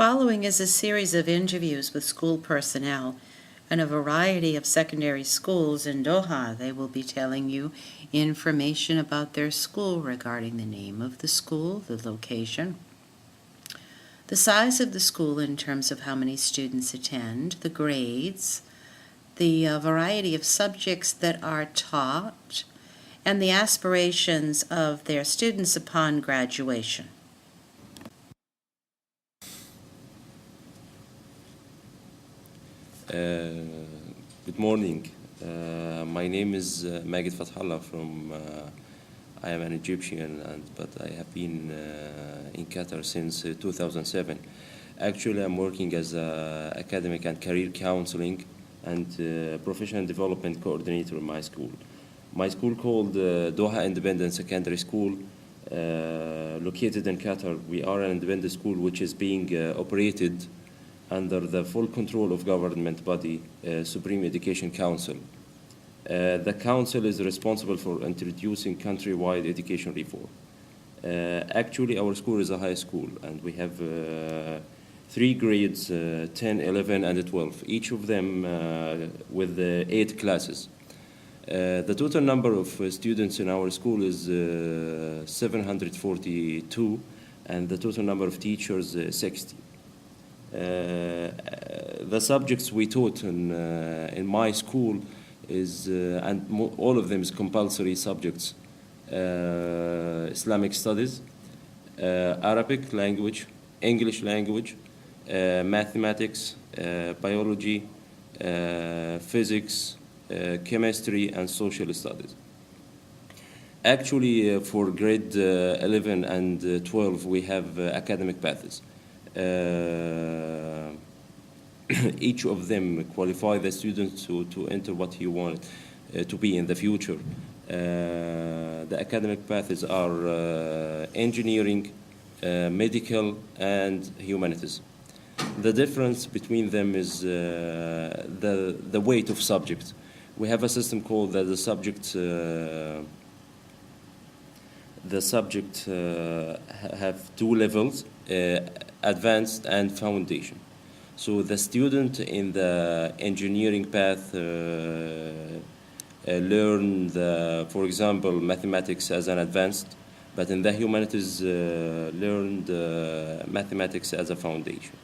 following is a series of interviews with school personnel in a variety of secondary schools in Doha. They will be telling you information about their school regarding the name of the school, the location, the size of the school in terms of how many students attend, the grades, the variety of subjects that are taught, and the aspirations of their students upon graduation. Good morning. My name is Magid Fathallah I am an Egyptian, but I have been in Qatar since 2007. Actually, I'm working as an academic and career counseling and professional development coordinator in my school. My school called Doha Independent Secondary School, located in Qatar. We are an independent school which is being operated under the full control of government body, Supreme Education Council. The council is responsible for introducing countrywide education reform. Actually, our school is a high school, and we have 3 grades, 10, 11, and 12, each of them with 8 classes. The total number of students in our school is 742, and the total number of teachers 60. The subjects we taught in my school is, all of them is compulsory subjects: Islamic studies, Arabic language, English language, mathematics, biology, physics, chemistry, and social studies. Actually, for grade 11 and 12, we have academic paths. Each of them qualify the students to enter what he wants to be in the future. The academic paths are engineering, medical, and humanities. The difference between them is the weight of subjects. We have a system called that the subject have 2 levels, advanced and foundation. So the student in the engineering path learn, for example, mathematics as an advanced, but in the humanities learned mathematics as a foundation.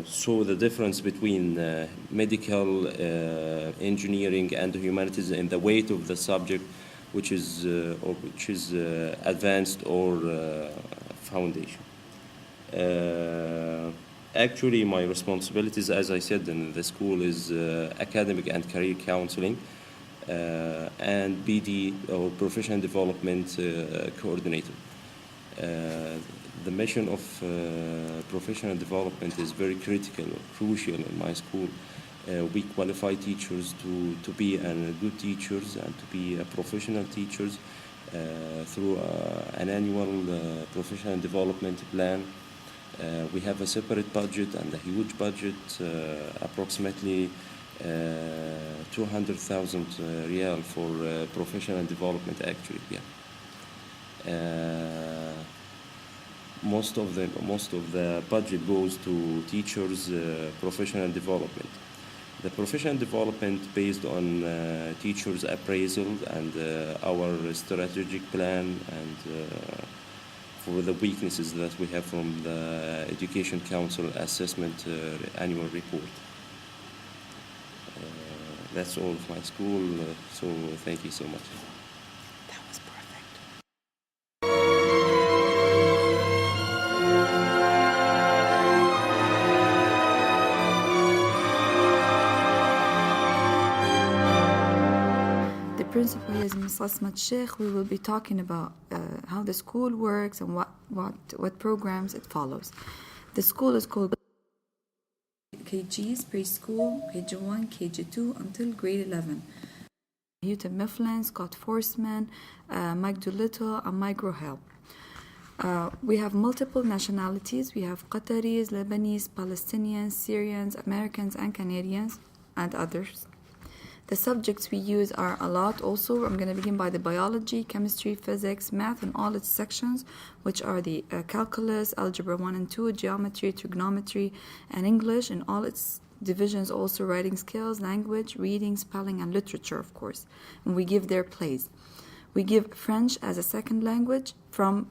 So the difference between medical, engineering, and humanities in the weight of the subject, which is advanced or foundation. Actually, my responsibilities, as I said in the school, is academic and career counseling, and BD, or professional development coordinator. The mission of professional development is very critical, crucial in my school. We qualify teachers to be good teachers and to be professional teachers through an annual professional development plan. We have a separate budget and a huge budget, approximately 200,000 riyal for professional development, actually. Most of the budget goes to teachers' professional development. The professional development based on teachers' appraisal and our strategic plan, and for the weaknesses that we have from the Education Council assessment annual report. That's all of my school, so thank you so much. That was perfect. The principal is Ms. Asmat Sheikh. We will be talking about how the school works and what programs it follows. The school is called KGs, preschool, KG1, KG2 until grade 11. Houghton Mifflin, Scott Forsman, Mike Doolittle, and Mike Rohel. We have multiple nationalities. We have Qataris, Lebanese, Palestinians, Syrians, Americans, and Canadians, and others. The subjects we use are a lot also. I'm going to begin by the biology, chemistry, physics, math, and all its sections, which are the calculus, algebra 1 and 2, geometry, trigonometry, and English, and all its divisions, also writing skills, language, reading, spelling, and literature, of course. And we give their place. We give French as a second language from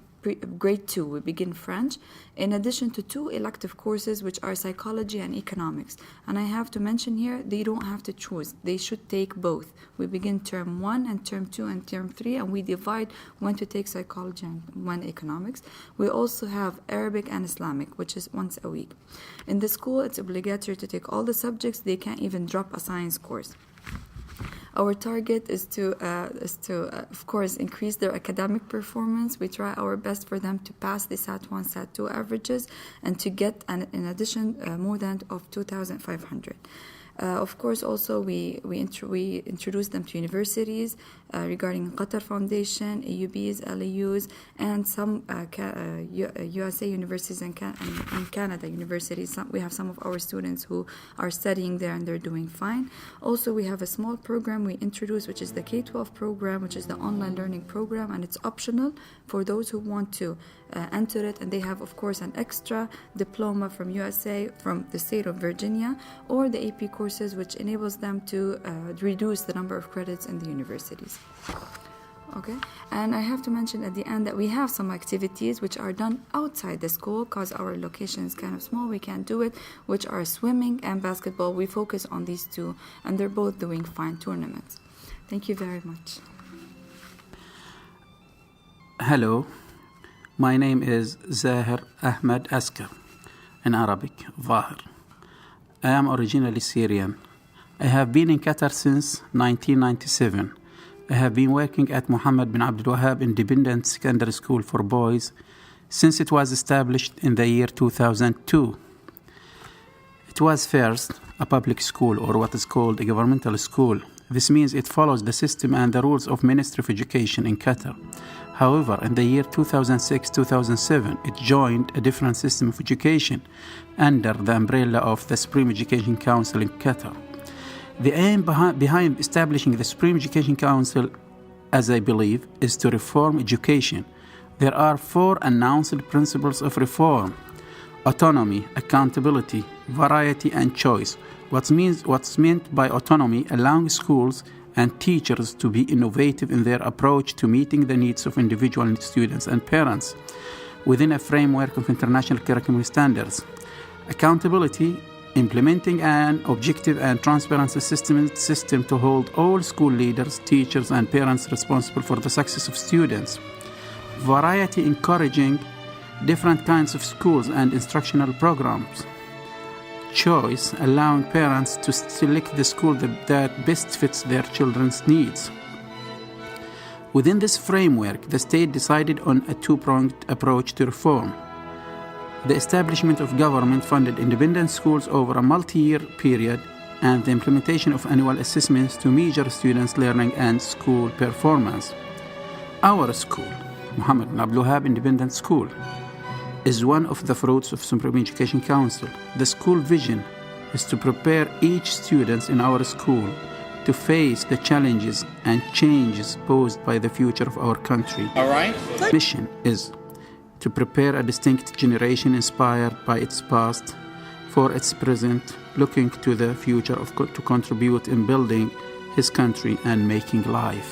grade 2. We begin French, in addition to 2 elective courses, which are psychology and economics. And I have to mention here, they don't have to choose. They should take both. We begin term 1 and term 2 and term 3, and we divide when to take psychology and when economics. We also have Arabic and Islamic, which is once a week. In the school, it's obligatory to take all the subjects. They can't even drop a science course. Our target is to of course, increase their academic performance. We try our best for them to pass the SAT 1, SAT 2 averages, and to get, in addition, more than of 2,500. Of course, also we introduce them to universities regarding Qatar Foundation, AUBs, LAUs, and some USA universities and Canada universities. We have some of our students who are studying there, and they're doing fine. Also, we have a small program we introduce, which is the K-12 program, which is the online learning program, and it's optional for those who want to enter it, and they have, of course, an extra diploma from USA, from the state of Virginia, or the AP courses, which enables them to reduce the number of credits in the universities. Okay, and I have to mention at the end that we have some activities which are done outside the school because our location is kind of small, we can't do it, which are swimming and basketball. We focus on these 2, and they're both doing fine tournaments. Thank you very much. Hello, my name is Zahir Ahmed Askar, in Arabic, Zahir. I am originally Syrian. I have been in Qatar since 1997. I have been working at Mohammed bin Abdul Wahab Independent Secondary School for Boys since it was established in the year 2002. It was first a public school, or what is called a governmental school. This means it follows the system and the rules of Ministry of Education in Qatar. However, in the year 2006-2007, it joined a different system of education under the umbrella of the Supreme Education Council in Qatar. The aim behind establishing the Supreme Education Council, as I believe, is to reform education. There are 4 announced principles of reform: autonomy, accountability, variety, and choice. What's meant by autonomy: allowing schools and teachers to be innovative in their approach to meeting the needs of individual students and parents within a framework of international curriculum standards. Accountability: implementing an objective and transparent system to hold all school leaders, teachers, and parents responsible for the success of students. Variety: encouraging different kinds of schools and instructional programs. Choice: allowing parents to select the school that best fits their children's needs. Within this framework, the state decided on a 2-pronged approach to reform: the establishment of government-funded independent schools over a multi-year period, and the implementation of annual assessments to measure students' learning and school performance. Our school, Mohammed bin Abdul Wahab Independent School, is one of the fruits of Supreme Education Council. The school vision is to prepare each student in our school to face the challenges and changes posed by the future of our country. All right. Mission is to prepare a distinct generation inspired by its past for its present, looking to the future to contribute in building his country and making life.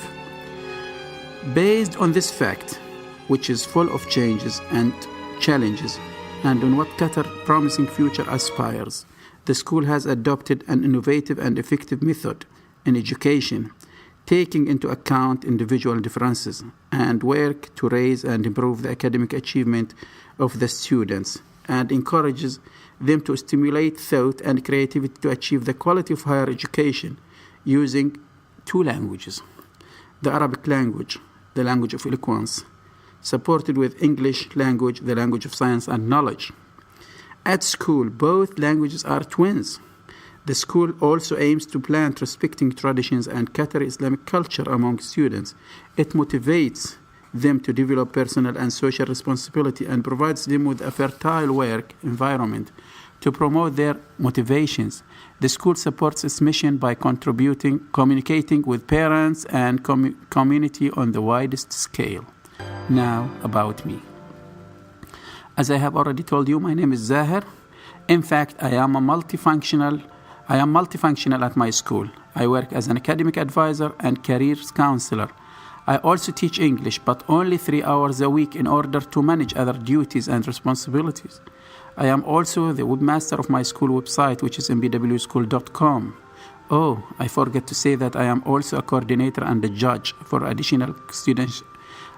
Based on this fact, which is full of changes and challenges, and on what Qatar promising future aspires, the school has adopted an innovative and effective method in education, taking into account individual differences, and work to raise and improve the academic achievement of the students, and encourages them to stimulate thought and creativity to achieve the quality of higher education using 2 languages: the Arabic language, the language of eloquence, supported with English language, the language of science and knowledge. At school, both languages are twins. The school also aims to plant respecting traditions and Qatari Islamic culture among students. It motivates them to develop personal and social responsibility and provides them with a fertile work environment to promote their motivations. The school supports its mission by communicating with parents and community on the widest scale. Now, about me. As I have already told you, my name is Zahir. In fact, I am multifunctional at my school. I work as an academic advisor and careers counselor. I also teach English, but only 3 hours a week in order to manage other duties and responsibilities. I am also the webmaster of my school website, which is mbwschool.com. Oh, I forgot to say that I am also a coordinator and a judge for additional student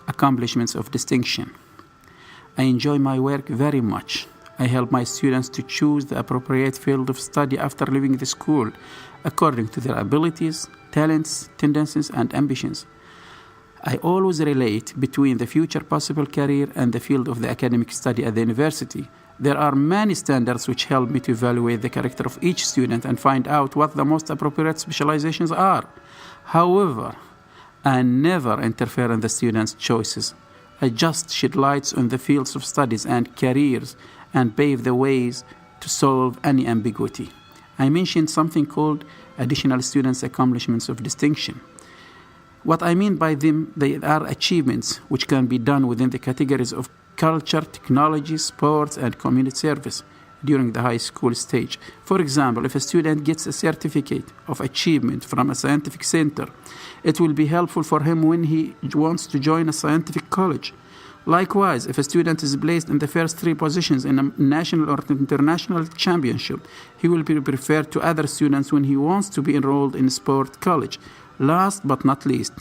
accomplishments of distinction. I enjoy my work very much. I help my students to choose the appropriate field of study after leaving the school, according to their abilities, talents, tendencies, and ambitions. I always relate between the future possible career and the field of the academic study at the university. There are many standards which help me to evaluate the character of each student and find out what the most appropriate specializations are. However, I never interfere in the students' choices. I just shed lights on the fields of studies and careers and pave the ways to solve any ambiguity. I mentioned something called additional students' accomplishments of distinction. What I mean by them, they are achievements which can be done within the categories of culture, technology, sports, and community service during the high school stage. For example, if a student gets a certificate of achievement from a scientific center, it will be helpful for him when he wants to join a scientific college. Likewise, if a student is placed in the first 3 positions in a national or international championship, he will be preferred to other students when he wants to be enrolled in a sport college. Last but not least,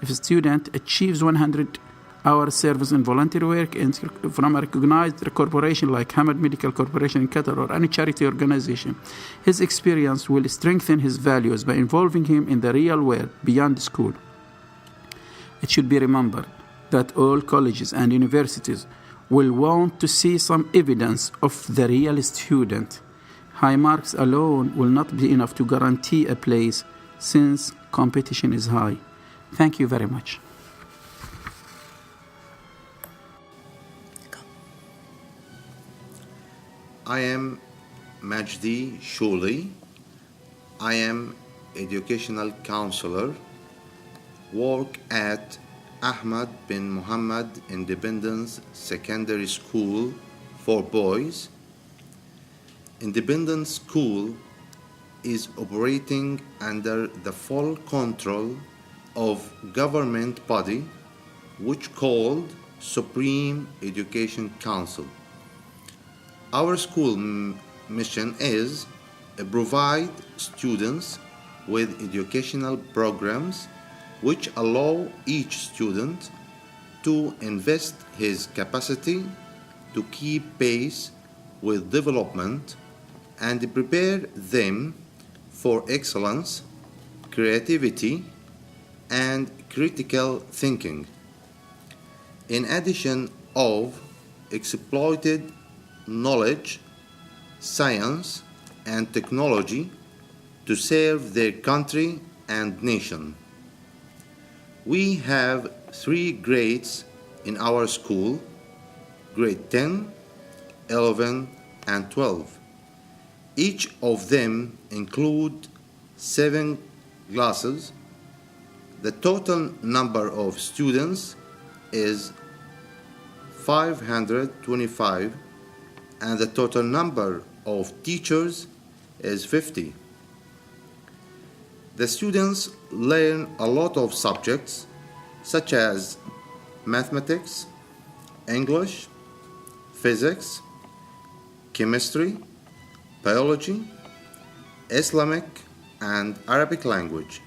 if a student achieves 100-hour service in voluntary work from a recognized corporation like Hamad Medical Corporation in Qatar or any charity organization, his experience will strengthen his values by involving him in the real world beyond school. It should be remembered that all colleges and universities will want to see some evidence of the real student. High marks alone will not be enough to guarantee a place since competition is high. Thank you very much. I am Majdi Shuli. I am educational counselor. Work at Ahmad bin Muhammad Independence Secondary School for boys. Independence School is operating under the full control of government body which called Supreme Education Council. Our school mission is to provide students with educational programs which allow each student to invest his capacity to keep pace with development and prepare them for excellence, creativity, and critical thinking. In addition of exploited knowledge, science, and technology to serve their country and nation. We have 3 grades in our school, grade 10, 11, and 12. Each of them include 7 classes. The total number of students is 525 and the total number of teachers is 50. The students learn a lot of subjects such as mathematics, English, physics, chemistry, biology, Islamic, and Arabic language.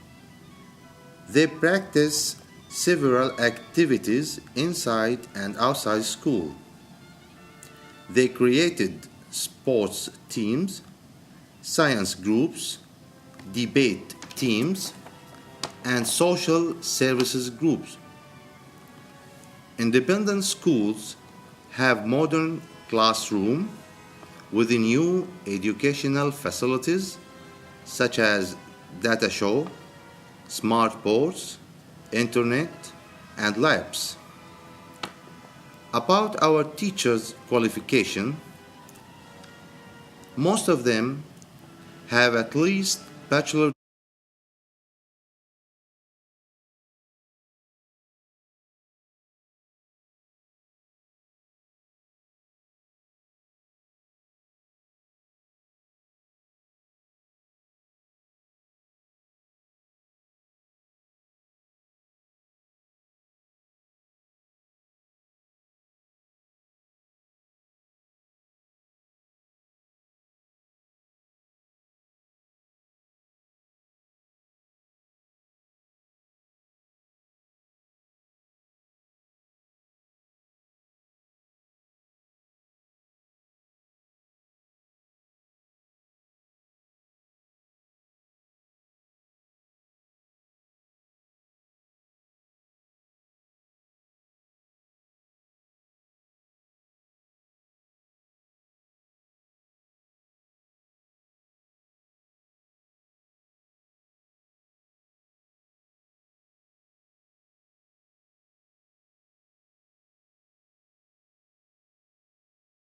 They practice several activities inside and outside school. They created sports teams, science groups, debate teams, and social services groups. Independent schools have modern classrooms with new educational facilities such as data show, smart boards, internet, and labs. About our teachers' qualification, most of them have at least bachelor